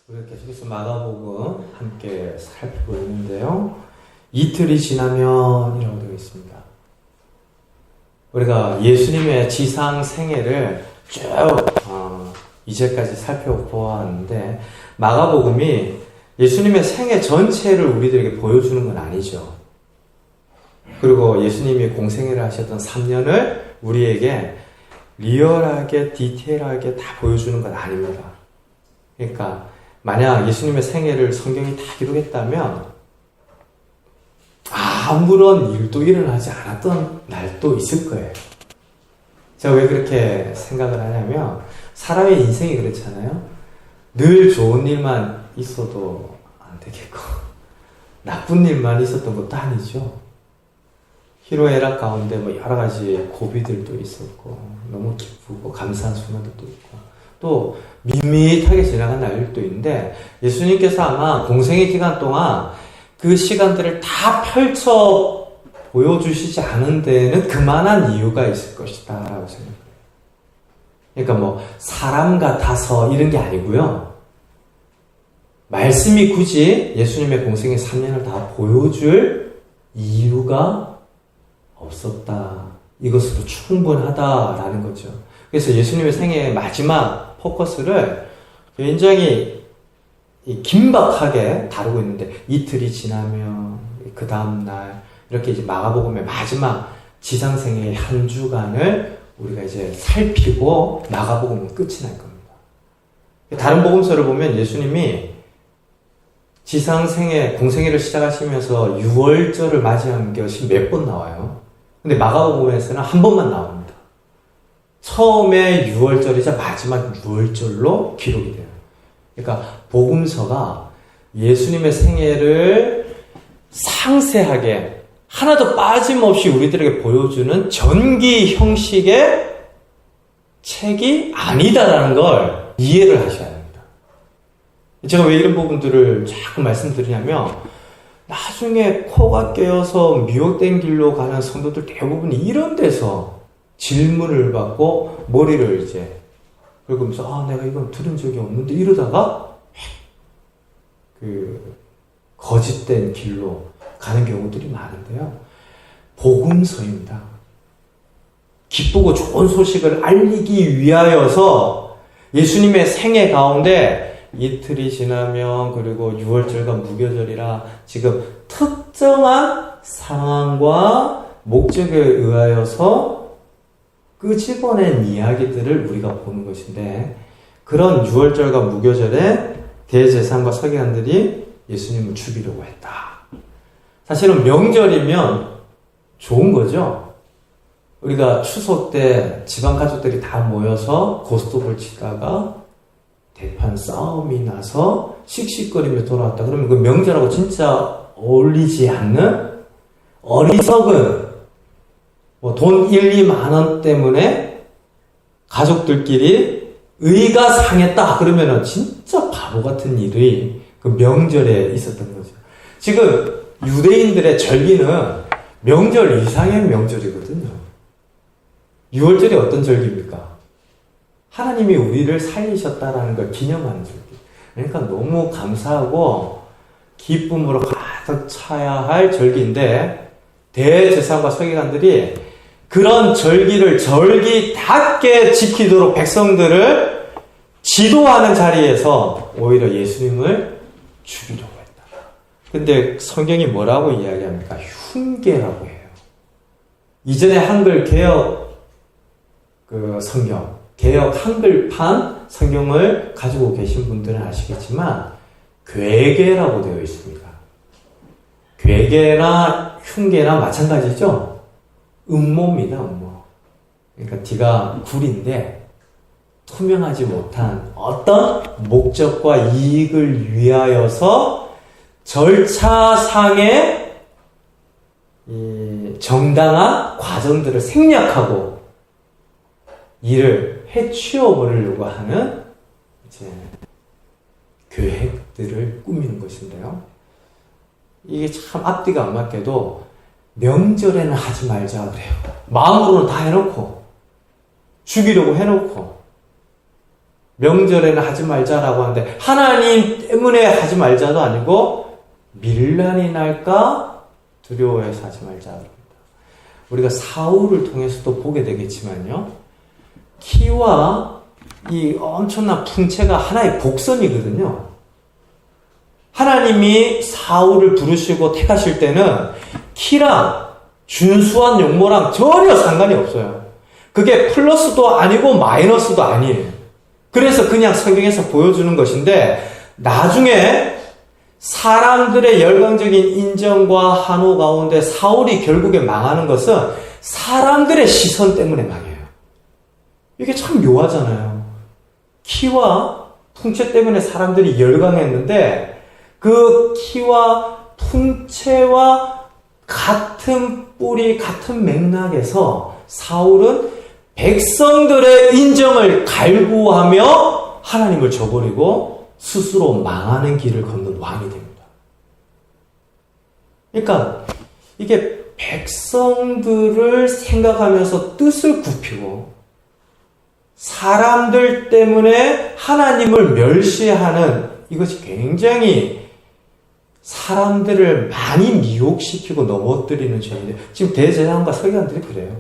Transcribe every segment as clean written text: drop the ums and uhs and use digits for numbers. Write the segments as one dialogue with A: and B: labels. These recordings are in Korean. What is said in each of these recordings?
A: 우리가 계속해서 마가복음 함께 살피고 있는데요. 이틀이 지나면 이라고 되어 있습니다. 우리가 예수님의 지상 생애를 쭉 이제까지 살펴보았는데 마가복음이 예수님의 생애 전체를 우리들에게 보여주는 건 아니죠. 그리고 예수님이 공생애를 하셨던 3년을 우리에게 리얼하게 디테일하게 다 보여주는 건 아닙니다. 그러니까 만약 예수님의 생애를 성경이 다 기록했다면 아무런 일도 일어나지 않았던 날도 있을 거예요. 제가 왜 그렇게 생각을 하냐면 사람의 인생이 그렇잖아요. 늘 좋은 일만 있어도 안 되겠고 나쁜 일만 있었던 것도 아니죠. 희로애락 가운데 뭐 여러 가지 고비들도 있었고 너무 기쁘고 감사한 순간들도 있고 또 밋밋하게 지나간 날들도 있는데 예수님께서 아마 공생의 기간 동안 그 시간들을 다 펼쳐 보여주시지 않은 데에는 그만한 이유가 있을 것이다 라고 생각해요. 그러니까 뭐 사람 같아서 이런 게 아니고요. 말씀이 굳이 예수님의 공생의 3년을 다 보여줄 이유가 없었다. 이것으로 충분하다라는 거죠. 그래서 예수님의 생애의 마지막 포커스를 굉장히 긴박하게 다루고 있는데 이틀이 지나면 그 다음날 이렇게 이제 마가복음의 마지막 지상생애의 한 주간을 우리가 이제 살피고 마가복음은 끝이 날 겁니다. 다른 복음서를 보면 예수님이 지상생애, 공생애를 시작하시면서 6월절을 맞이한 것이 몇 번 나와요. 근데 마가복음에서는 한 번만 나옵니다. 처음에 6월절이자 마지막 6월절로 기록이 돼요. 그러니까 복음서가 예수님의 생애를 상세하게 하나도 빠짐없이 우리들에게 보여주는 전기 형식의 책이 아니다라는 걸 이해를 하셔야 합니다. 제가 왜 이런 부분들을 자꾸 말씀드리냐면 나중에 코가 깨어서 미혹된 길로 가는 성도들 대부분이 이런 데서 질문을 받고 머리를 이제 그러면서 내가 이건 들은 적이 없는데 이러다가 그 거짓된 길로 가는 경우들이 많은데요. 복음서입니다. 기쁘고 좋은 소식을 알리기 위하여서 예수님의 생애 가운데 이틀이 지나면 그리고 6월절과 무교절이라 지금 특정한 상황과 목적에 의하여서 끄집어낸 이야기들을 우리가 보는 것인데 그런 6월절과 무교절에 대제사장과 서기관들이 예수님을 죽이려고 했다. 사실은 명절이면 좋은 거죠. 우리가 추석 때 집안 가족들이 다 모여서 고스톱을 치다가 대판 싸움이 나서 씩씩거리며 돌아왔다. 그러면 그 명절하고 진짜 어울리지 않는 어리석은 돈 1, 2만 원 때문에 가족들끼리 의가 상했다. 그러면은 진짜 바보 같은 일이 그 명절에 있었던 거죠. 지금 유대인들의 절기는 명절 이상의 명절이거든요. 6월절이 어떤 절기입니까? 하나님이 우리를 살리셨다라는 걸 기념하는 절기. 그러니까 너무 감사하고 기쁨으로 가득 차야 할 절기인데 대제사장과 서기관들이 그런 절기를 절기답게 지키도록 백성들을 지도하는 자리에서 오히려 예수님을 죽이려고 했다. 근데 성경이 뭐라고 이야기합니까? 흉계라고 해요. 이전에 한글 개혁 성경, 개혁 한글판 성경을 가지고 계신 분들은 아시겠지만 괴계라고 되어 있습니다. 괴계나 흉계나 마찬가지죠? 음모입니다, 음모. 그러니까 뒤가 굴인데 투명하지 못한 어떤 목적과 이익을 위하여서 절차상의 이 정당한 과정들을 생략하고 이를 해치워버리려고 하는 이제 계획들을 꾸미는 것인데요. 이게 참 앞뒤가 안 맞게도 명절에는 하지 말자 그래요. 마음으로는 다 해놓고 죽이려고 해놓고 명절에는 하지 말자라고 하는데 하나님 때문에 하지 말자도 아니고 밀란이 날까 두려워해서 하지 말자. 우리가 사울을 통해서도 보게 되겠지만요. 키와 이 엄청난 풍채가 하나의 복선이거든요. 하나님이 사울을 부르시고 택하실 때는 키랑 준수한 용모랑 전혀 상관이 없어요. 그게 플러스도 아니고 마이너스도 아니에요. 그래서 그냥 성경에서 보여주는 것인데 나중에 사람들의 열광적인 인정과 환호 가운데 사울이 결국에 망하는 것은 사람들의 시선 때문에 망해요. 이게 참 묘하잖아요. 키와 풍채 때문에 사람들이 열광했는데 그 키와 풍채와 같은 뿌리, 같은 맥락에서 사울은 백성들의 인정을 갈구하며 하나님을 저버리고 스스로 망하는 길을 걷는 왕이 됩니다. 그러니까 이게 백성들을 생각하면서 뜻을 굽히고 사람들 때문에 하나님을 멸시하는 이것이 굉장히 사람들을 많이 미혹시키고 넘어뜨리는 죄인데 지금 대제사장과 서기관들이 그래요.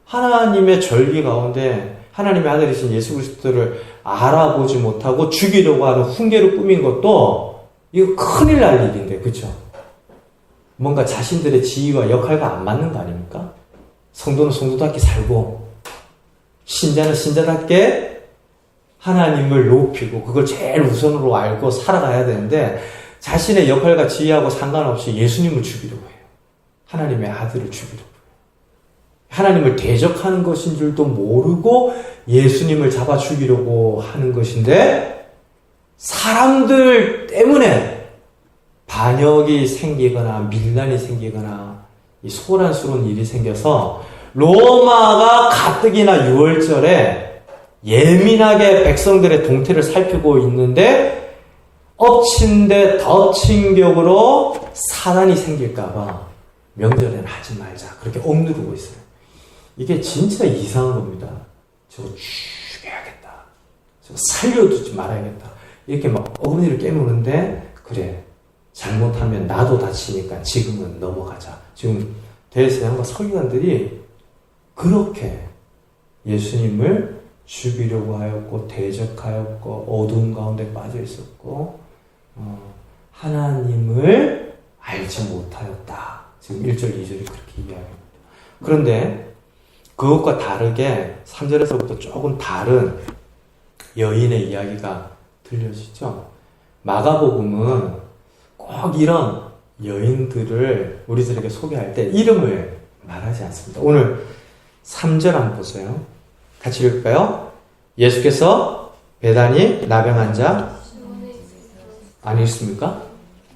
A: 하나님의 절기 가운데 하나님의 아들이신 예수 그리스도를 알아보지 못하고 죽이려고 하는 훈계를 꾸민 것도 이거 큰일 날 일인데, 그렇죠? 뭔가 자신들의 지위와 역할과 안 맞는 거 아닙니까? 성도는 성도답게 살고 신자는 신자답게 하나님을 높이고 그걸 제일 우선으로 알고 살아가야 되는데 자신의 역할과 지위하고 상관없이 예수님을 죽이려고 해요. 하나님의 아들을 죽이려고 해요. 하나님을 대적하는 것인 줄도 모르고 예수님을 잡아 죽이려고 하는 것인데 사람들 때문에 반역이 생기거나 밀란이 생기거나 이 소란스러운 일이 생겨서 로마가 가뜩이나 6월절에 예민하게 백성들의 동태를 살피고 있는데 엎친 데 덮친 격으로 사단이 생길까봐 명절에는 하지 말자 그렇게 억누르고 있어요. 이게 진짜 이상한 겁니다. 저거 죽여야겠다. 저거 살려두지 말아야겠다. 이렇게 막 어머니를 깨무는데 그래 잘못하면 나도 다치니까 지금은 넘어가자. 지금 대제사장과 서기관들이 그렇게 예수님을 죽이려고 하였고 대적하였고 어두운 가운데 빠져 있었고 하나님을 알지 못하였다. 지금 1절 2절이 그렇게 이야기합니다. 그런데 그것과 다르게 3절에서부터 조금 다른 여인의 이야기가 들려지죠. 마가복음은 꼭 이런 여인들을 우리들에게 소개할 때 이름을 말하지 않습니다. 오늘 3절 한번 보세요. 같이 읽을까요? 예수께서 베다니 나병 환자 안 읽습니까?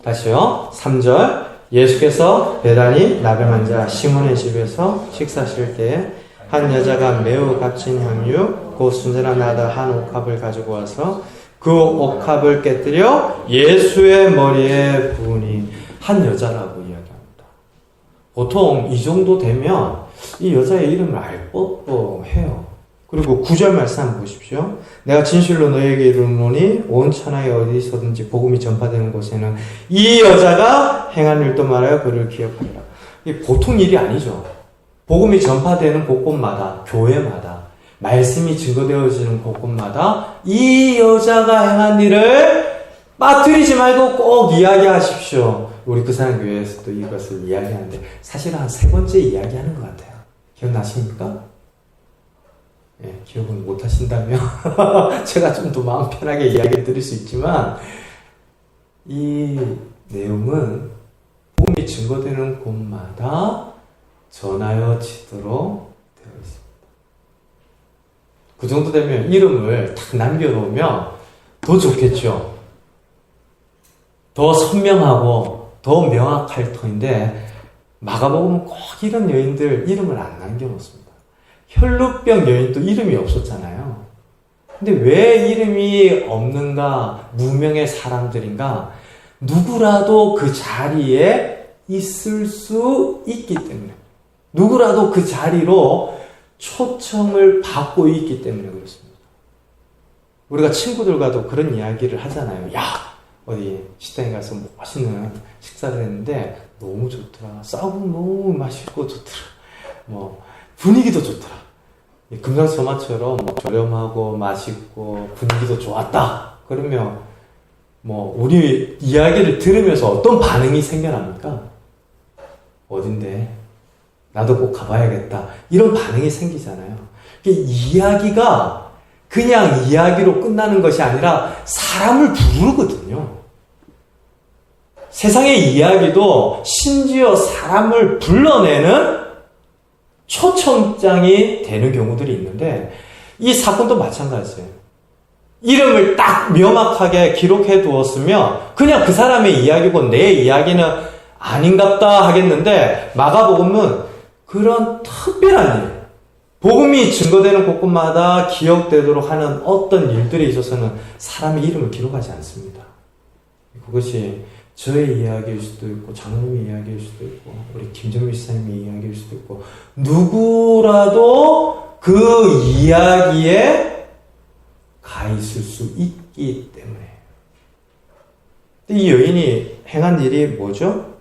A: 다시요. 3절 예수께서 베다니 나병 환자 시몬의 집에서 식사하실 때에 한 여자가 매우 값진 향유 곧 순전한 나다 한 옥합을 가지고 와서 그 옥합을 깨뜨려 예수의 머리에 부으니 한 여자라고 이야기합니다. 보통 이 정도 되면 이 여자의 이름을 알 법도 해요. 그리고 9절 말씀 한번 보십시오. 내가 진실로 너에게 이르노니 온 천하에 어디서든지 복음이 전파되는 곳에는 이 여자가 행한 일도 말하여 그를 기억하리라. 이게 보통 일이 아니죠. 복음이 전파되는 곳곳마다 교회마다 말씀이 증거되어지는 곳곳마다 이 여자가 행한 일을 빠뜨리지 말고 꼭 이야기하십시오. 우리 그 사람 교회에서도 이것을 이야기하는데 사실은 한 3번째 이야기하는 것 같아요. 기억나십니까? 예, 기억은 못 하신다면 제가 좀 더 마음 편하게 이야기를 드릴 수 있지만 이 내용은 복음이 증거되는 곳마다 전하여지도록 되어 있습니다. 그 정도 되면 이름을 딱 남겨놓으면 더 좋겠죠. 더 선명하고 더 명확할 터인데 마가복음은 꼭 이런 여인들 이름을 안 남겨놓습니다. 혈루병 여인도 이름이 없었잖아요. 근데 왜 이름이 없는가? 무명의 사람들인가? 누구라도 그 자리에 있을 수 있기 때문에 누구라도 그 자리로 초청을 받고 있기 때문에 그렇습니다. 우리가 친구들과도 그런 이야기를 하잖아요. 야, 어디 식당에 가서 뭐 맛있는 식사를 했는데 너무 좋더라. 싸고 너무 맛있고 좋더라. 뭐 분위기도 좋더라. 금상첨화처럼 뭐 저렴하고 맛있고 분위기도 좋았다. 그러면 뭐 우리 이야기를 들으면서 어떤 반응이 생겨납니까? 어딘데? 나도 꼭 가봐야겠다. 이런 반응이 생기잖아요. 이야기가 그냥 이야기로 끝나는 것이 아니라 사람을 부르거든요. 세상의 이야기도 심지어 사람을 불러내는 초청장이 되는 경우들이 있는데 이 사건도 마찬가지예요. 이름을 딱 명확하게 기록해 두었으면 그냥 그 사람의 이야기고 내 이야기는 아닌갑다 하겠는데 마가복음은 그런 특별한 일, 복음이 증거되는 곳곳마다 기억되도록 하는 어떤 일들에 있어서는 사람의 이름을 기록하지 않습니다. 그것이 저의 이야기일 수도 있고 장로님의 이야기일 수도 있고 우리 김정미 시사님의 이야기일 수도 있고 누구라도 그 이야기에 가 있을 수 있기 때문에 이 여인이 행한 일이 뭐죠?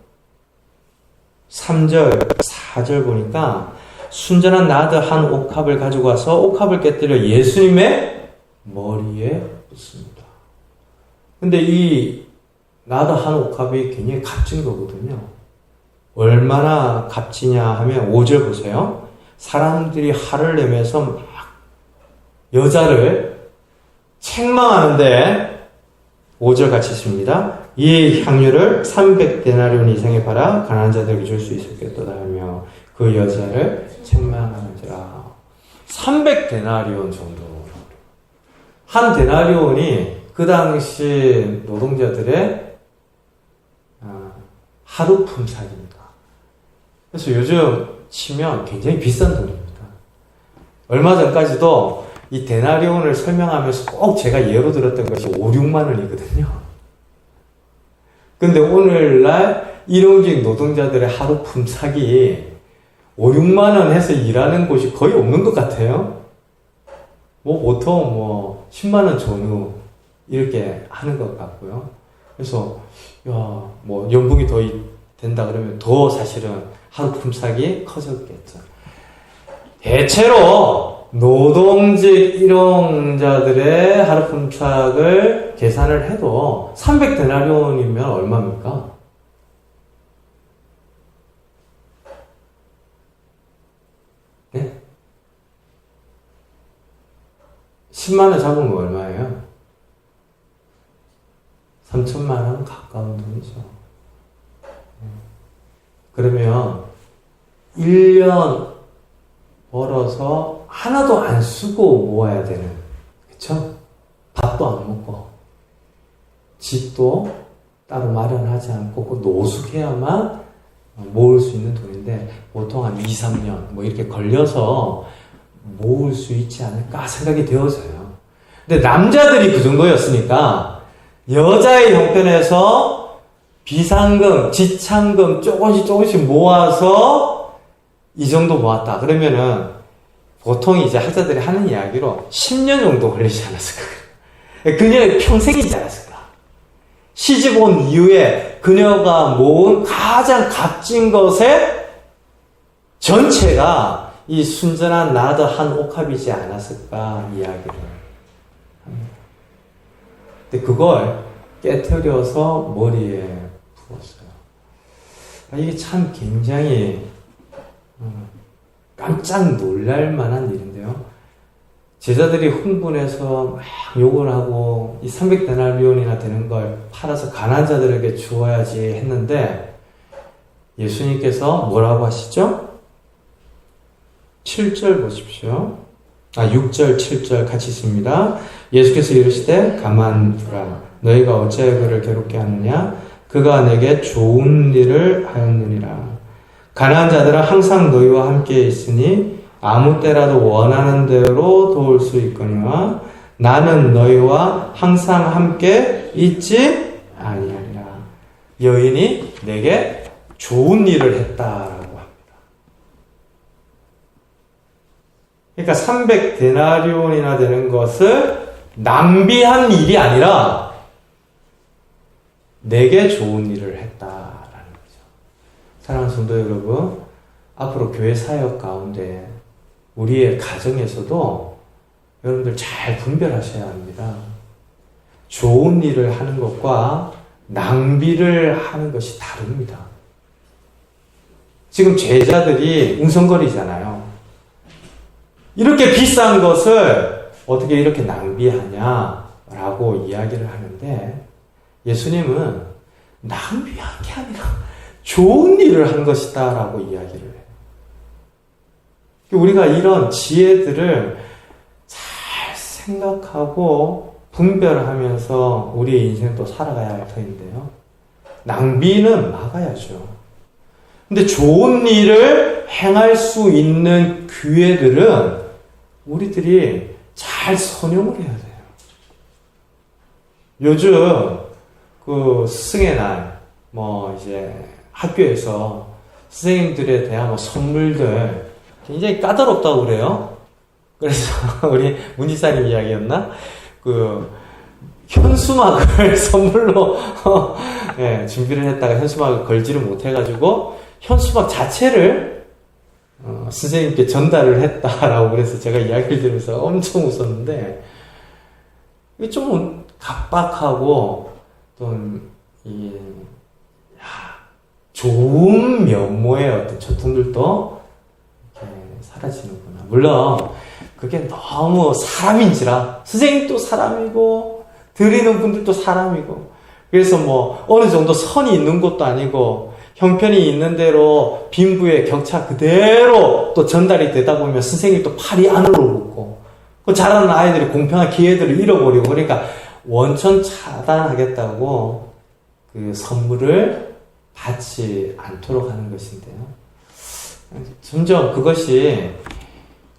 A: 3절, 4절 보니까 순전한 나드 한 옥합을 가지고 와서 옥합을 깨뜨려 예수님의 머리에 붓습니다. 근데 이 나드 한 옥합이 굉장히 값진 거거든요. 얼마나 값지냐 하면 5절 보세요. 사람들이 화를 내면서 막 여자를 책망하는데 5절 같이 있습니다. 이 향유를 300데나리온 이상에 팔아 가난한 자들에게 줄 수 있었겠도다 하며 그 여자를 책망하는지라. 300데나리온 정도. 한 데나리온이 그 당시 노동자들의 하루 품삯입니다. 그래서 요즘 치면 굉장히 비싼 돈입니다. 얼마 전까지도 이 데나리온을 설명하면서 꼭 제가 예로 들었던 것이 5, 6만 원이거든요. 근데 오늘날 일용직 노동자들의 하루 품삯이 5, 6만 원 해서 일하는 곳이 거의 없는 것 같아요. 뭐 보통 뭐 10만 원 전후 이렇게 하는 것 같고요. 그래서 야, 뭐 연봉이 더 된다 그러면 더 사실은 하루 품삯이 커졌겠죠. 대체로 노동직 일용자들의 하루 품삯을 계산을 해도 300데나리온이면 얼마입니까? 네? 10만 원 잡은 거 얼마예요? 3천만 원 가까운 돈이죠. 그러면 1년 벌어서 하나도 안 쓰고 모아야 되는, 그쵸? 밥도 안 먹고 집도 따로 마련하지 않고 그 노숙해야만 모을 수 있는 돈인데 보통 한 2, 3년 뭐 이렇게 걸려서 모을 수 있지 않을까 생각이 되어져요. 근데 남자들이 그 정도였으니까 여자의 형편에서 비상금, 지참금 조금씩 모아서 이 정도 모았다. 그러면은 보통 이제 학자들이 하는 이야기로 10년 정도 걸리지 않았을까. 그녀의 평생이지 않았을까. 시집 온 이후에 그녀가 모은 가장 값진 것의 전체가 이 순전한 나드 한 옥합이지 않았을까 이야기를 합니다. 근데 그걸 깨트려서 머리에 부었어요. 이게 참 굉장히 깜짝 놀랄 만한 일인데요. 제자들이 흥분해서 막 욕을 하고 이 300데나리온이나 되는 걸 팔아서 가난한 자들에게 주어야지 했는데 예수님께서 뭐라고 하시죠? 7절 보십시오. 6절, 7절 같이 있습니다. 예수께서 이르시되 가만두라. 너희가 어찌하여 그를 괴롭게 하느냐? 그가 내게 좋은 일을 하였느니라. 가난한 자들은 항상 너희와 함께 있으니 아무 때라도 원하는 대로 도울 수 있거니와 나는 너희와 항상 함께 있지 아니하리라. 여인이 내게 좋은 일을 했다라고 합니다. 그러니까 300데나리온이나 되는 것을 낭비한 일이 아니라 내게 좋은 일을 했다라는 거죠. 사랑하는 성도 여러분, 앞으로 교회 사역 가운데 우리의 가정에서도 여러분들 잘 분별하셔야 합니다. 좋은 일을 하는 것과 낭비를 하는 것이 다릅니다. 지금 제자들이 웅성거리잖아요. 이렇게 비싼 것을 어떻게 이렇게 낭비하냐라고 이야기를 하는데, 예수님은 낭비한 게 아니라 좋은 일을 한 것이다 라고 이야기를 해요. 우리가 이런 지혜들을 잘 생각하고 분별하면서 우리의 인생도 살아가야 할 터인데요. 낭비는 막아야죠. 근데 좋은 일을 행할 수 있는 기회들은 우리들이 잘 선용을 해야 돼요. 요즘 그 스승의 날, 이제 학교에서 선생님들에 대한 선물들 굉장히 까다롭다고 그래요. 그래서 우리 문지사님 이야기였나? 현수막을 선물로 준비를 했다가 현수막을 걸지를 못해가지고 현수막 자체를 선생님께 전달을 했다라고 그래서 제가 이야기를 들으면서 엄청 웃었는데, 이게 좀 각박하고 좋은 면모의 어떤 전통들도 이렇게 사라지는구나. 물론 그게 너무 사람인지라 선생님도 사람이고 드리는 분들도 사람이고, 그래서 어느 정도 선이 있는 것도 아니고 형편이 있는 대로 빈부의 격차 그대로 또 전달이 되다 보면 선생님이 또 팔이 안으로 굽고, 그 자라는 아이들이 공평한 기회들을 잃어버리고, 그러니까 원천 차단하겠다고 그 선물을 받지 않도록 하는 것인데요. 점점 그것이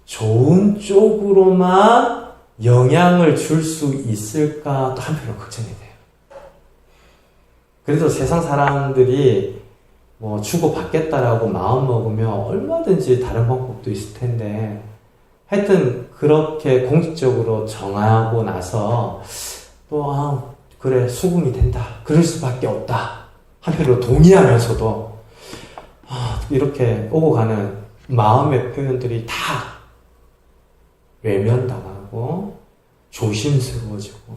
A: 좋은 쪽으로만 영향을 줄 수 있을까 또 한편으로 걱정이 돼요. 그래도 세상 사람들이 주고받겠다라고 마음 먹으면 얼마든지 다른 방법도 있을 텐데, 하여튼 그렇게 공식적으로 정하고 나서 또 그래 수긍이 된다, 그럴 수밖에 없다 한편으로 동의하면서도 이렇게 오고 가는 마음의 표현들이 다 외면당하고 조심스러워지고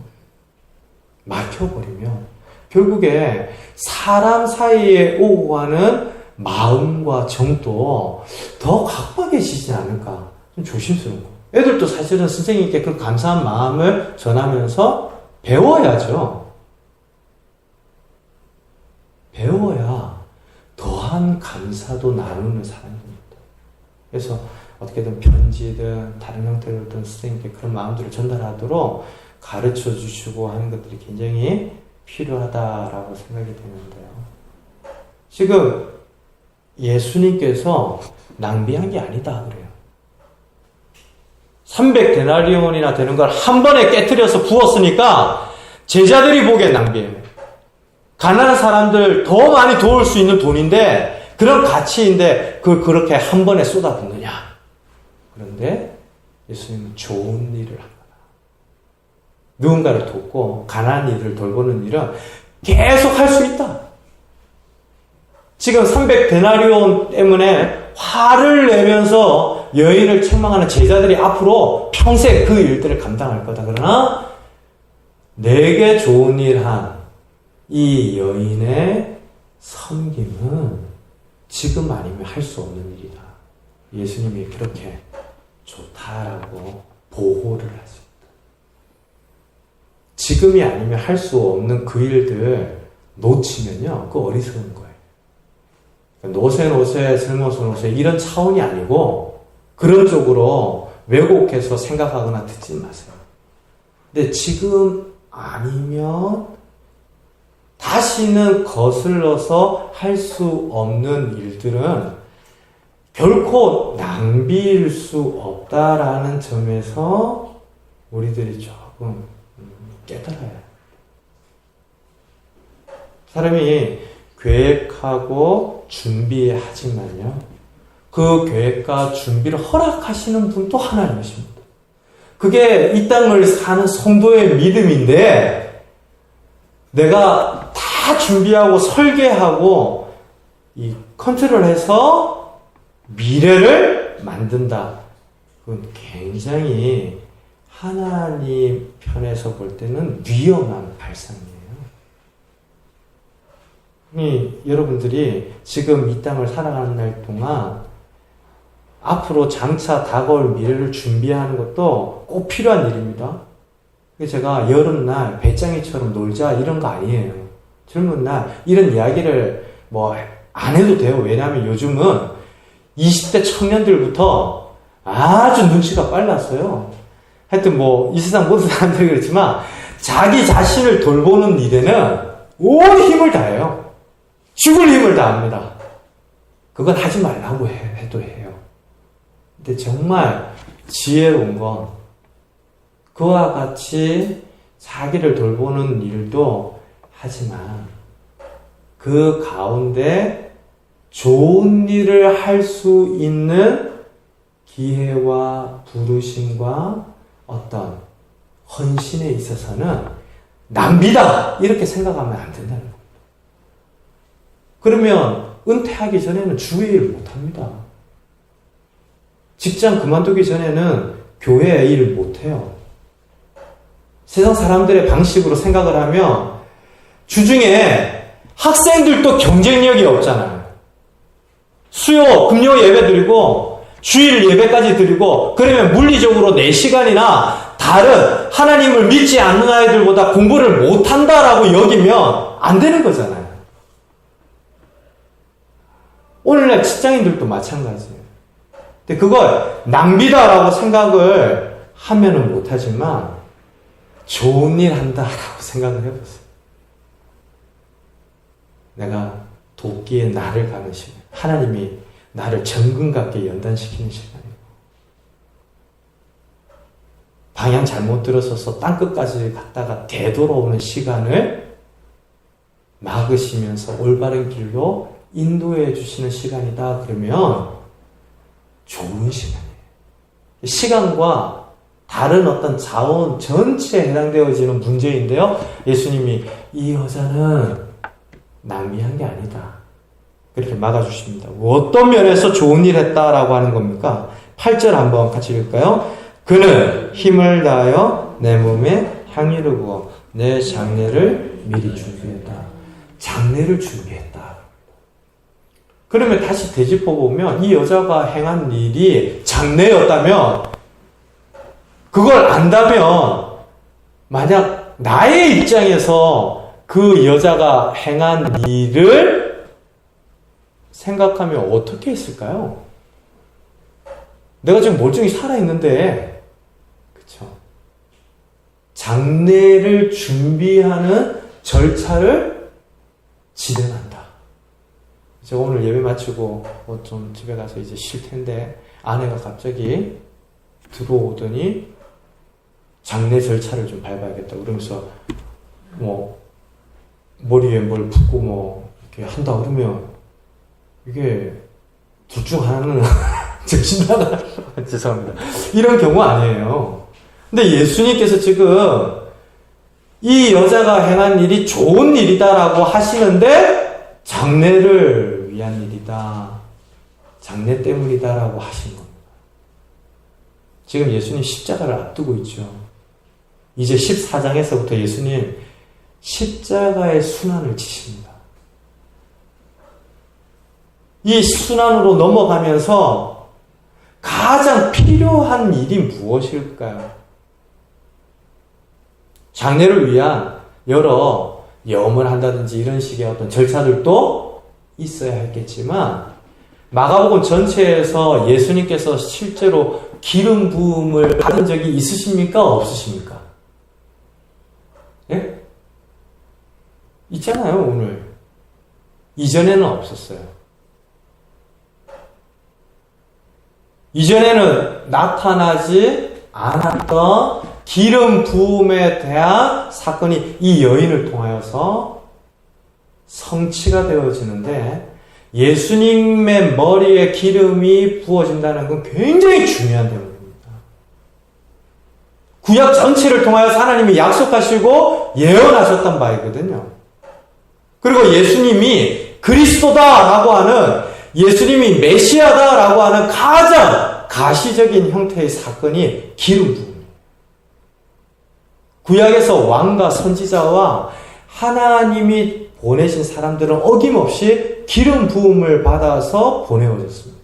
A: 막혀버리면 결국에 사람 사이에 오고 가는 마음과 정도 더 각박해지지 않을까, 좀 조심스러운 거. 애들도 사실은 선생님께 그 감사한 마음을 전하면서 배워야죠. 배워야 더한 감사도 나누는 사람입니다. 그래서 어떻게든 편지든 다른 형태로든 선생님께 그런 마음들을 전달하도록 가르쳐 주시고 하는 것들이 굉장히 필요하다라고 생각이 되는데요. 지금 예수님께서 낭비한 게 아니다 그래요. 300데나리온이나 되는 걸 한 번에 깨트려서 부었으니까 제자들이 보기엔 낭비해요. 가난한 사람들 더 많이 도울 수 있는 돈인데, 그런 가치인데 그걸 그렇게 한 번에 쏟아붓느냐. 그런데 예수님은 좋은 일을 합니다. 누군가를 돕고 가난한 일을 돌보는 일은 계속 할 수 있다. 지금 300데나리온 때문에 화를 내면서 여인을 책망하는 제자들이 앞으로 평생 그 일들을 감당할 거다. 그러나 내게 좋은 일 한 이 여인의 섬김은 지금 아니면 할 수 없는 일이다. 예수님이 그렇게 좋다라고 보호를 하십니다. 지금이 아니면 할 수 없는 그 일들 놓치면요, 그거 어리석은 거예요. 노세 슬모노세 이런 차원이 아니고 그런 쪽으로 왜곡해서 생각하거나 듣지 마세요. 근데 지금 아니면 다시는 거슬러서 할 수 없는 일들은 결코 낭비일 수 없다라는 점에서 우리들이 조금 깨달아야 해요. 사람이 계획하고 준비하지만요, 그 계획과 준비를 허락하시는 분도 하나님이십니다. 그게 이 땅을 사는 성도의 믿음인데 내가 다 준비하고 설계하고 이 컨트롤해서 미래를 만든다. 그건 굉장히 하나님 편에서 볼 때는 위험한 발상이에요. 여러분들이 지금 이 땅을 살아가는 날 동안 앞으로 장차 다가올 미래를 준비하는 것도 꼭 필요한 일입니다. 제가 여름날 배짱이처럼 놀자 이런 거 아니에요. 젊은 날 이런 이야기를 안 해도 돼요. 왜냐하면 요즘은 20대 청년들부터 아주 눈치가 빨랐어요. 하여튼 이 세상 모든 사람들이 그렇지만 자기 자신을 돌보는 일에는 온 힘을 다해요. 죽을 힘을 다합니다. 그건 하지 말라고 해도 해요. 근데 정말 지혜로운 건 그와 같이 자기를 돌보는 일도 하지만 그 가운데 좋은 일을 할 수 있는 기회와 부르심과 어떤 헌신에 있어서는 낭비다 이렇게 생각하면 안 된다는 겁니다. 그러면 은퇴하기 전에는 주의 일을 못합니다. 직장 그만두기 전에는 교회 일을 못해요. 세상 사람들의 방식으로 생각을 하면 주중에 학생들도 경쟁력이 없잖아요. 수요, 금요 예배 드리고 주일 예배까지 드리고 그러면 물리적으로 4시간이나 다른 하나님을 믿지 않는 아이들보다 공부를 못한다라고 여기면 안 되는 거잖아요. 오늘날 직장인들도 마찬가지예요. 근데 그걸 낭비다라고 생각을 하면은 못하지만 좋은 일 한다라고 생각을 해보세요. 내가 돕기에 나를 가는 시간. 하나님이 나를 정금같게 연단시키는 시간이고 방향 잘못 들어서서 땅끝까지 갔다가 되돌아오는 시간을 막으시면서 올바른 길로 인도해 주시는 시간이다. 그러면 좋은 시간이에요. 시간과 다른 어떤 자원 전체에 해당되어지는 문제인데요. 예수님이 이 여자는 낭비한 게 아니다. 그렇게 막아주십니다. 어떤 면에서 좋은 일 했다라고 하는 겁니까? 8절 한번 같이 읽을까요? 그는 힘을 다하여 내 몸에 향유를 부어 내 장례를 미리 준비했다. 장례를 준비했다. 그러면 다시 되짚어보면 이 여자가 행한 일이 장례였다면 그걸 안다면 만약 나의 입장에서 그 여자가 행한 일을 생각하면 어떻게 했을까요? 내가 지금 멀쩡히 살아있는데 그쵸? 장례를 준비하는 절차를 진행한다. 제가 오늘 예배 마치고 좀 집에 가서 이제 쉴 텐데 아내가 갑자기 들어오더니 장례 절차를 좀 밟아야겠다 그러면서 머리에 뭘 붓고 이렇게 한다 그러면 이게 둘 중 하나는 정신 나가 죄송합니다. 이런 경우 아니에요. 근데 예수님께서 지금 이 여자가 행한 일이 좋은 일이다라고 하시는데 장례를 위한 일이다. 장례 때문이다라고 하신 겁니다. 지금 예수님 십자가를 앞두고 있죠. 이제 14장에서부터 예수님 십자가의 순환을 치십니다. 이 순환으로 넘어가면서 가장 필요한 일이 무엇일까요? 장례를 위한 여러 염을 한다든지 이런 식의 어떤 절차들도 있어야 했겠지만 마가복음 전체에서 예수님께서 실제로 기름 부음을 받은 적이 있으십니까? 없으십니까? 예? 있잖아요, 오늘. 이전에는 없었어요. 이전에는 나타나지 않았던 기름 부음에 대한 사건이 이 여인을 통하여서 성취가 되어지는데 예수님의 머리에 기름이 부어진다는 건 굉장히 중요한 대목입니다. 구약 전체를 통하여서 하나님이 약속하시고 예언하셨단 바이거든요. 그리고 예수님이 그리스도다라고 하는, 예수님이 메시아다라고 하는 가장 가시적인 형태의 사건이 기름 부음입니다. 구약에서 왕과 선지자와 하나님이 보내신 사람들은 어김없이 기름 부음을 받아서 보내어졌습니다.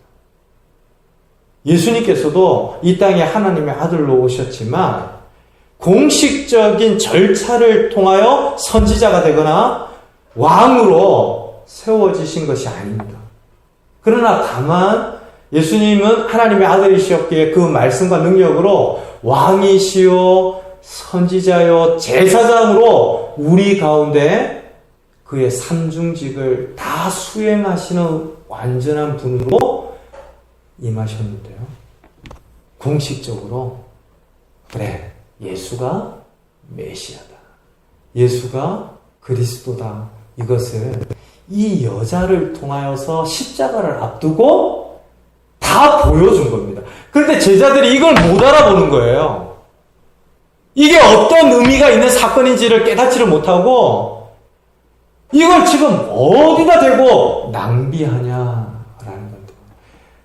A: 예수님께서도 이 땅에 하나님의 아들로 오셨지만 공식적인 절차를 통하여 선지자가 되거나 왕으로 세워지신 것이 아닙니다. 그러나 다만 예수님은 하나님의 아들이셨기에 그 말씀과 능력으로 왕이시요 선지자요 제사장으로 우리 가운데 그의 삼중직을 다 수행하시는 완전한 분으로 임하셨는데요. 공식적으로 그래, 예수가 메시아다, 예수가 그리스도다, 이것을 이 여자를 통하여서 십자가를 앞두고 다 보여준 겁니다. 그런데 제자들이 이걸 못 알아보는 거예요. 이게 어떤 의미가 있는 사건인지를 깨닫지를 못하고 이걸 지금 어디다 대고 낭비하냐라는 건데,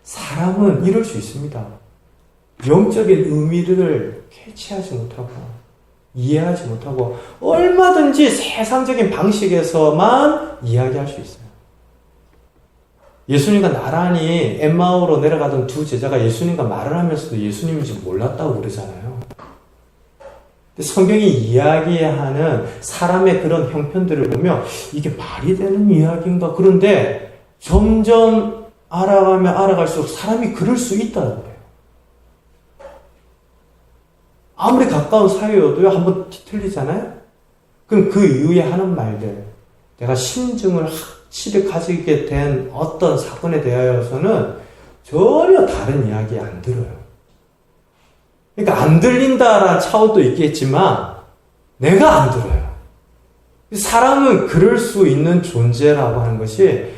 A: 사람은 이럴 수 있습니다. 영적인 의미를 캐치하지 못하고 이해하지 못하고 얼마든지 세상적인 방식에서만 이야기할 수 있어요. 예수님과 나란히 엠마오로 내려가던 두 제자가 예수님과 말을 하면서도 예수님인지 몰랐다고 그러잖아요. 성경이 이야기하는 사람의 그런 형편들을 보면 이게 말이 되는 이야기인가? 그런데 점점 알아가면 알아갈수록 사람이 그럴 수 있다는 거예요. 아무리 가까운 사이여도요, 한번 틀리잖아요? 그럼 그 이후에 하는 말들, 내가 심증을 확실히 가지게 된 어떤 사건에 대하여서는 전혀 다른 이야기 안 들어요. 그러니까 안 들린다라는 차원도 있겠지만 내가 안 들어요. 사람은 그럴 수 있는 존재라고 하는 것이,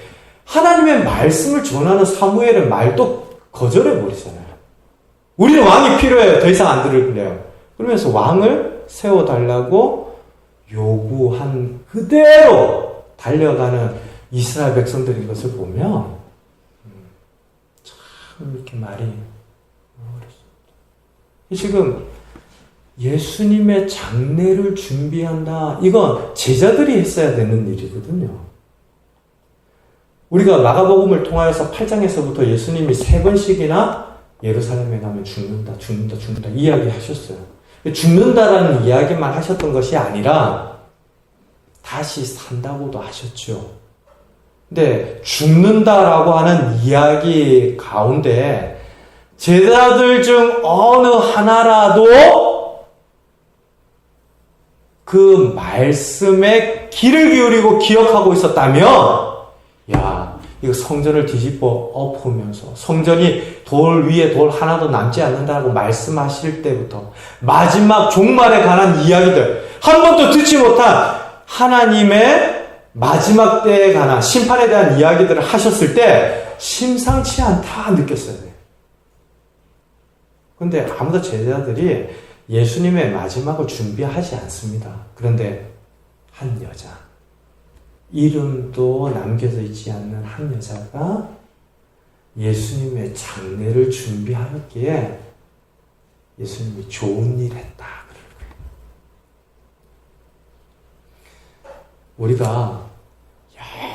A: 하나님의 말씀을 전하는 사무엘의 말도 거절해버리잖아요. 우리는 왕이 필요해요. 더 이상 안 들을래요. 그러면서 왕을 세워달라고 요구한 그대로 달려가는 이스라엘 백성들인 것을 보면 참 이렇게 말이 어렵습니다. 지금 예수님의 장례를 준비한다, 이건 제자들이 했어야 되는 일이거든요. 우리가 마가복음을 통하여서 8장에서부터 예수님이 3번씩이나 예루살렘에 가면 죽는다 이야기하셨어요. 죽는다라는 이야기만 하셨던 것이 아니라 다시 산다고도 하셨죠. 근데 죽는다라고 하는 이야기 가운데 제자들 중 어느 하나라도 그 말씀에 귀를 기울이고 기억하고 있었다면, 야, 이거 성전을 뒤집어 엎으면서 성전이 돌 위에 돌 하나도 남지 않는다고 말씀하실 때부터 마지막 종말에 관한 이야기들, 한 번도 듣지 못한 하나님의 마지막 때에 관한 심판에 대한 이야기들을 하셨을 때 심상치 않다 느꼈어요. 그런데 아무도 제자들이 예수님의 마지막을 준비하지 않습니다. 그런데 한 여자, 이름도 남겨져 있지 않는 한 여자가 예수님의 장례를 준비하였기에 예수님이 좋은 일 했다. 우리가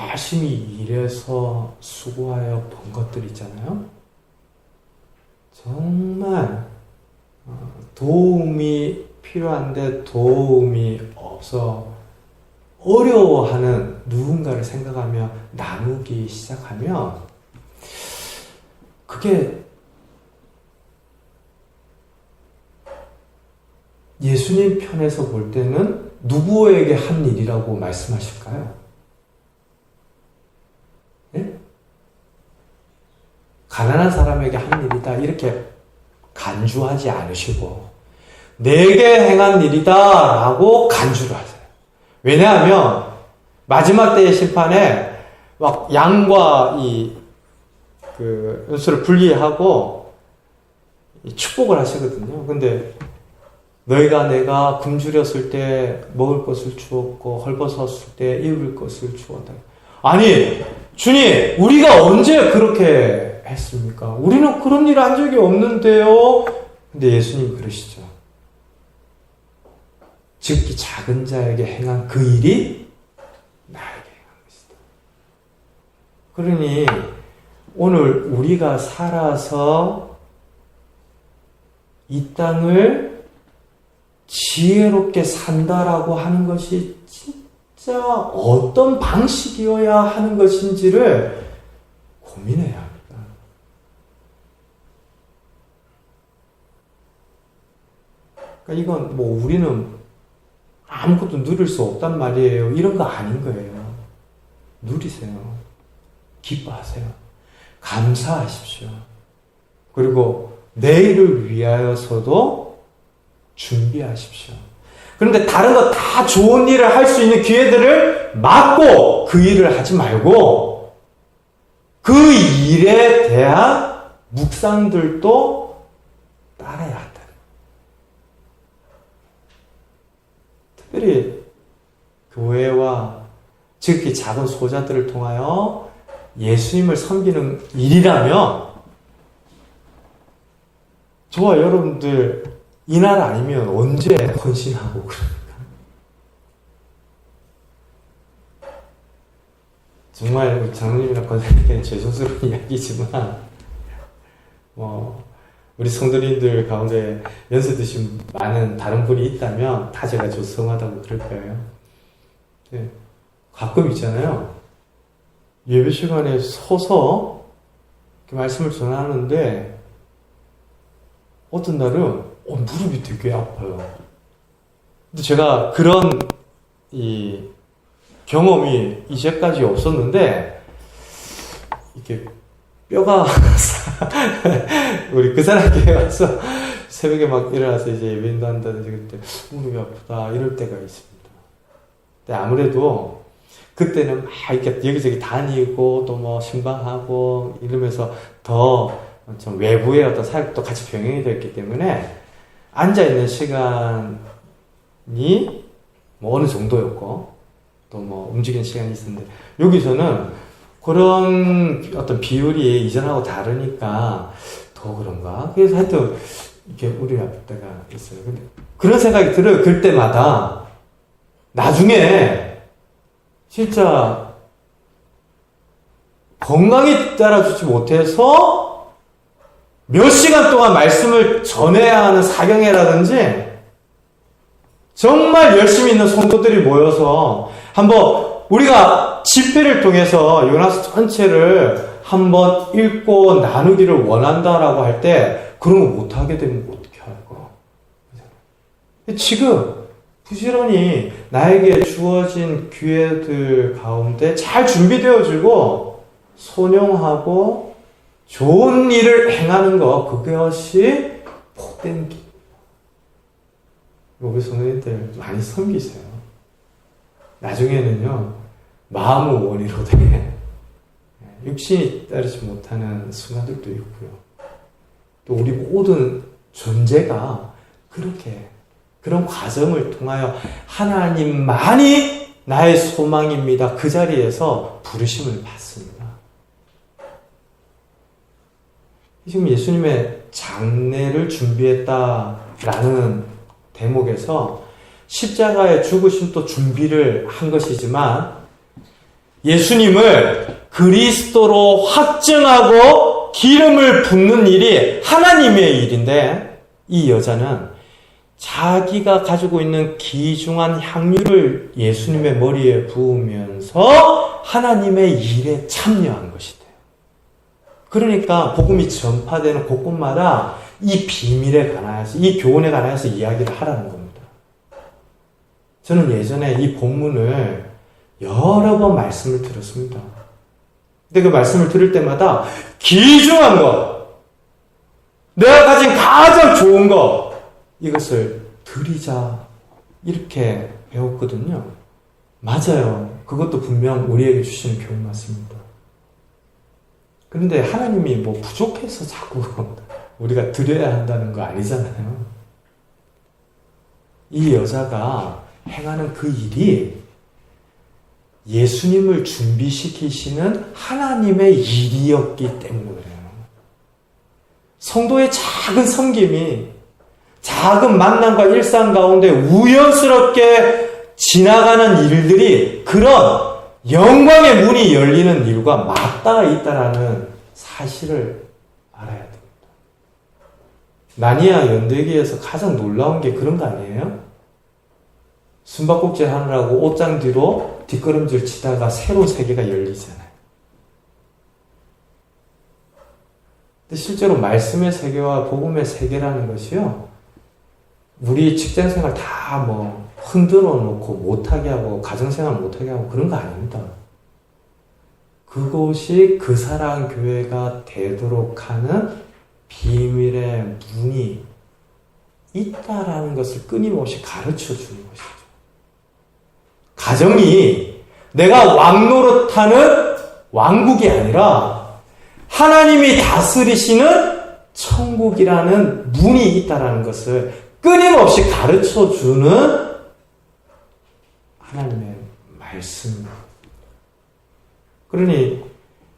A: 열심히 일해서 수고하여 본 것들 있잖아요. 정말 도움이 필요한데 도움이 없어 어려워하는 누군가를 생각하며 나누기 시작하면 그게 예수님 편에서 볼 때는 누구에게 한 일이라고 말씀하실까요? 네? 가난한 사람에게 한 일이다 이렇게 간주하지 않으시고 내게 행한 일이다 라고 간주를 하세요. 왜냐하면 마지막 때의 심판에 막 양과 그 연수를 분리하고 축복을 하시거든요. 근데 너희가 내가 굶주렸을 때 먹을 것을 주었고 헐벗었을 때 입을 것을 주었다. 아니 주님, 우리가 언제 그렇게 했습니까? 우리는 그런 일 한 적이 없는데요. 근데 예수님 그러시죠. 지극히 작은 자에게 행한 그 일이 나에게 행한 것이다. 그러니 오늘 우리가 살아서 이 땅을 지혜롭게 산다라고 하는 것이 진짜 어떤 방식이어야 하는 것인지를 고민해야 합니다. 그러니까 이건 뭐 우리는 아무것도 누릴 수 없단 말이에요. 이런 거 아닌 거예요. 누리세요. 기뻐하세요. 감사하십시오. 그리고 내일을 위하여서도 준비하십시오. 그런데 다른 거 다 좋은 일을 할 수 있는 기회들을 막고 그 일을 하지 말고 그 일에 대한 묵상들도 따라야 한다. 특별히 교회와 지극히 작은 소자들을 통하여 예수님을 섬기는 일이라면 저와 여러분들 이날 아니면 언제 헌신하고 그럽니까? 정말 장로님이나 권사님께는 죄송스러운 이야기지만 우리 성도님들 가운데 연세 드신 많은 다른 분이 있다면 다 제가 죄송하다고 그럴 거예요. 네. 가끔 있잖아요. 예배 시간에 서서 말씀을 전하는데 어떤 날은 무릎이 되게 아파요. 근데 제가 그런 경험이 이제까지 없었는데 이렇게 뼈가 우리 그 사람께 와서 새벽에 막 일어나서 이제 예배인도 한다든지 그때 무릎이 아프다 이럴 때가 있습니다. 근데 아무래도 그때는 막 이렇게 여기저기 다니고 또 뭐 신방하고 이러면서 더 좀 외부의 어떤 사역도 같이 병행이 됐기 때문에 앉아있는 시간이 뭐 어느 정도였고 또 뭐 움직이는 시간이 있었는데 여기서는 그런 어떤 비율이 이전하고 다르니까 더 그런가? 그래서 하여튼 이렇게 무릎이 아플 때가 있어요. 근데 그런 생각이 들어요. 그럴 때마다 나중에 진짜 건강이 따라주지 못해서 몇 시간 동안 말씀을 전해야 하는 사경회라든지 정말 열심히 있는 성도들이 모여서 한번 우리가 집회를 통해서 요나서 전체를 한번 읽고 나누기를 원한다라고 할 때 그런 거 못하게 되면 어떻게 할까? 지금 부지런히 나에게 주어진 기회들 가운데 잘 준비되어지고 손용하고 좋은 일을 행하는 거, 그것이 복된 길입니다. 우리 성도님들 많이 섬기세요. 나중에는요, 마음의 원이로되 육신이 따르지 못하는 순간들도 있고요. 또 우리 모든 존재가 그렇게 그런 과정을 통하여 하나님만이 나의 소망입니다. 그 자리에서 부르심을 받습니다. 지금 예수님의 장례를 준비했다라는 대목에서 십자가의 죽으심도 준비를 한 것이지만 예수님을 그리스도로 확증하고 기름을 붓는 일이 하나님의 일인데 이 여자는 자기가 가지고 있는 귀중한 향유를 예수님의 머리에 부으면서 하나님의 일에 참여한 것이다. 그러니까 복음이 전파되는 곳곳마다 이 비밀에 관하여서, 이 교훈에 관하여서 이야기를 하라는 겁니다. 저는 예전에 이 본문을 여러 번 말씀을 들었습니다. 근데 그 말씀을 들을 때마다 귀중한 것, 내가 가진 가장 좋은 것, 이것을 드리자 이렇게 배웠거든요. 맞아요. 그것도 분명 우리에게 주시는 교훈 맞습니다. 그런데 하나님이 뭐 부족해서 자꾸 우리가 드려야 한다는 거 아니잖아요. 이 여자가 행하는 그 일이 예수님을 준비시키시는 하나님의 일이었기 때문에 그래요. 성도의 작은 섬김이 작은 만남과 일상 가운데 우연스럽게 지나가는 일들이 그런 영광의 문이 열리는 일과 맞닿아 있다는 사실을 알아야 됩니다. 나니아 연대기에서 가장 놀라운 게 그런 거 아니에요? 숨바꼭질 하느라고 옷장 뒤로 뒷걸음질 치다가 새로운 세계가 열리잖아요. 근데 실제로 말씀의 세계와 복음의 세계라는 것이요, 우리 직장생활 다 흔들어 놓고 못하게 하고 가정생활 못하게 하고 그런 거 아닙니다. 그곳이 그 사랑 교회가 되도록 하는 비밀의 문이 있다라는 것을 끊임없이 가르쳐 주는 것이죠. 가정이 내가 왕 노릇하는 왕국이 아니라 하나님이 다스리시는 천국이라는 문이 있다라는 것을 끊임없이 가르쳐 주는 하나님의 말씀. 그러니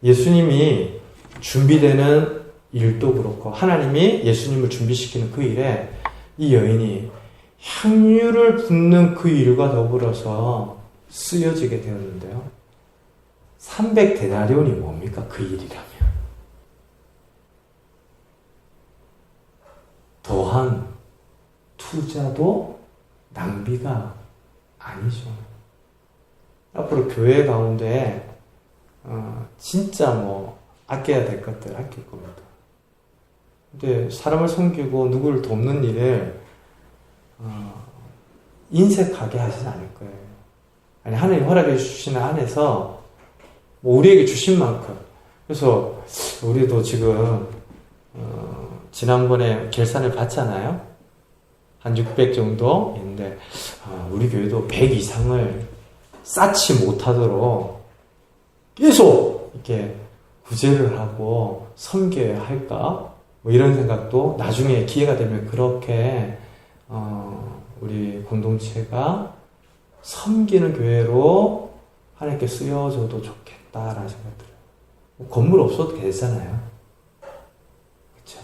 A: 예수님이 준비되는 일도 그렇고 하나님이 예수님을 준비시키는 그 일에 이 여인이 향유를 붓는 그 일과 더불어서 쓰여지게 되었는데요. 300데나리온이 뭡니까? 그 일이라면. 더한 투자도 낭비가 아니죠. 앞으로 교회 가운데 진짜 아껴야 될 것들 아낄 겁니다. 근데 사람을 섬기고 누구를 돕는 일을 인색하게 하지는 않을 거예요. 아니, 하나님 허락해 주시는 안에서 우리에게 주신 만큼. 그래서 우리도 지금 지난번에 결산을 받잖아요. 한 600 정도 있는데 우리 교회도 100 이상을 쌓지 못하도록 계속 이렇게 구제를 하고 섬겨야 할까? 이런 생각도 나중에 기회가 되면 그렇게 우리 공동체가 섬기는 교회로 하나님께 쓰여져도 좋겠다라는 생각 들어요. 건물 없어도 되잖아요. 그렇죠?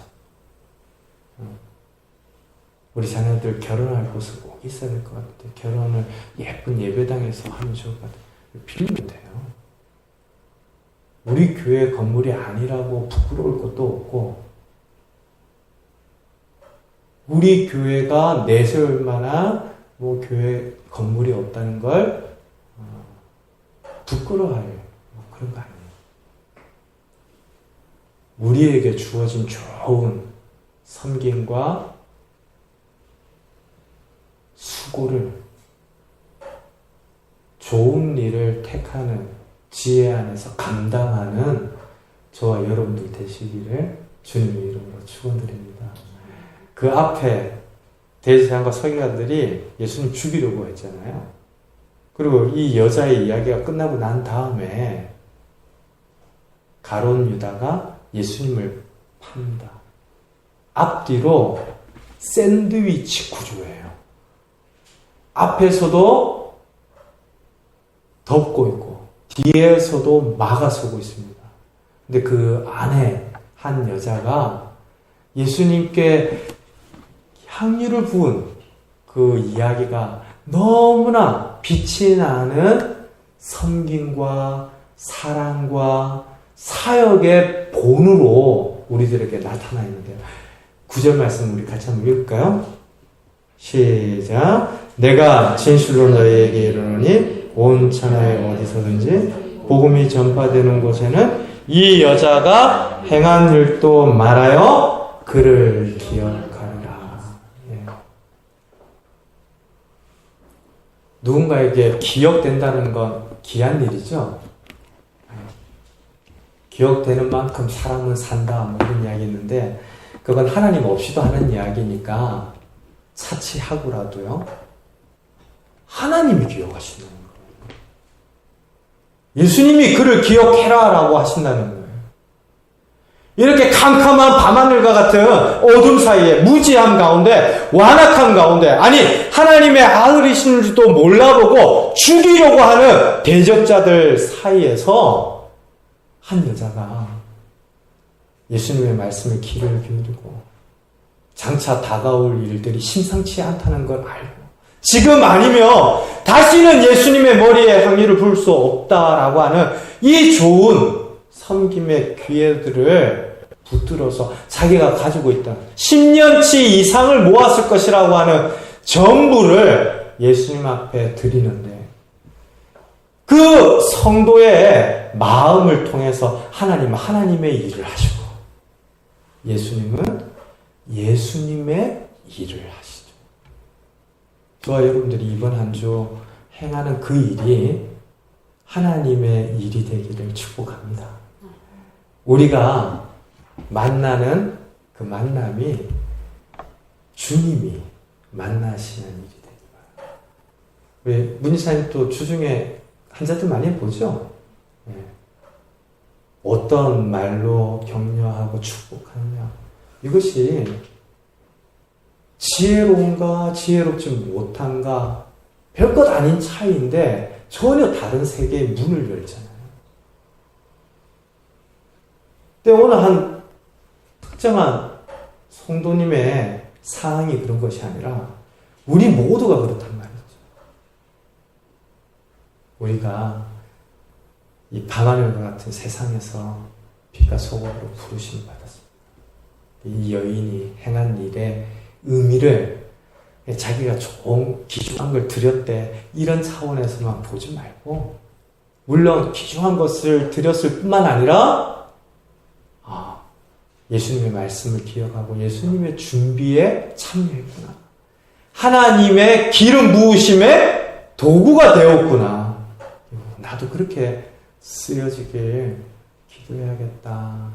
A: 우리 자녀들 결혼할 곳은 꼭 있어야 될 것 같아요. 결혼을 예쁜 예배당에서 하면 좋을 것 같아요. 빌리면 돼요. 우리 교회 건물이 아니라고 부끄러울 것도 없고, 우리 교회가 내세울 만한 교회 건물이 없다는 걸 부끄러워할 그런 거 아니에요. 우리에게 주어진 좋은 섬김과 수고를, 좋은 일을 택하는 지혜 안에서 감당하는 저와 여러분들 되시기를 주님의 이름으로 축원드립니다. 그 앞에 대제사장과 서기관들이 예수님 죽이려고 했잖아요. 그리고 이 여자의 이야기가 끝나고 난 다음에 가룟 유다가 예수님을 팝니다. 앞뒤로 샌드위치 구조예요. 앞에서도 덮고 있고 뒤에서도 막아서고 있습니다. 근데 그 안에 한 여자가 예수님께 향유를 부은 그 이야기가 너무나 빛이 나는 섬김과 사랑과 사역의 본으로 우리들에게 나타나 있는데요. 9절 말씀 우리 같이 한번 읽을까요? 시작. 내가 진실로 너희에게 이르노니 온 천하에 어디서든지 복음이 전파되는 곳에는 이 여자가 행한 일도 말하여 그를 기억하리라. 예. 누군가에게 기억된다는 건 귀한 일이죠. 기억되는 만큼 사람은 산다, 이런 이야기 있는데, 그건 하나님 없이도 하는 이야기니까 차치하고라도요, 하나님이 기억하시는 거예요. 예수님이 그를 기억해라 라고 하신다는 거예요. 이렇게 캄캄한 밤하늘과 같은 어둠 사이에 무지함 가운데 완악함 가운데 아니 하나님의 아들이신 줄도 몰라보고 죽이려고 하는 대적자들 사이에서 한 여자가 예수님의 말씀에 귀를 기울이고 장차 다가올 일들이 심상치 않다는 걸 알고 지금 아니면 다시는 예수님의 머리에 향유를 부을 수 없다라고 하는 이 좋은 섬김의 기회들을 붙들어서 자기가 가지고 있던 10년치 이상을 모았을 것이라고 하는 전부를 예수님 앞에 드리는데 그 성도의 마음을 통해서 하나님은 하나님의 일을 하시고 예수님은 예수님의 일을 하시죠. 저와 여러분들이 이번 한 주 행하는 그 일이 하나님의 일이 되기를 축복합니다. 우리가 만나는 그 만남이 주님이 만나시는 일이 되기 바랍니다. 왜 문희사님 또 주중에 한자들 많이 보죠? 네. 어떤 말로 격려하고 축복하느냐 이것이 지혜로운가 지혜롭지 못한가 별것 아닌 차이인데 전혀 다른 세계의 문을 열잖아요. 근데 오늘 한 특정한 성도님의 사항이 그런 것이 아니라 우리 모두가 그렇단 말이죠. 우리가 이 밤하늘과 같은 세상에서 빛과 소금으로 부르심을 받았습니다. 이 여인이 행한 일의 의미를 자기가 좋은 귀중한 걸 드렸대 이런 차원에서만 보지 말고 물론 귀중한 것을 드렸을 뿐만 아니라 예수님의 말씀을 기억하고 예수님의 준비에 참여했구나. 하나님의 기름 부으심의 도구가 되었구나. 나도 그렇게 쓰여지길 기도해야겠다.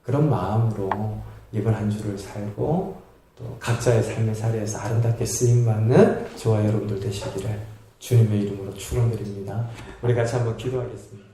A: 그런 마음으로 이번 한 주를 살고 또 각자의 삶의 자리에서 아름답게 쓰임받는 저와 여러분들 되시기를 주님의 이름으로 축원드립니다. 우리 같이 한번 기도하겠습니다.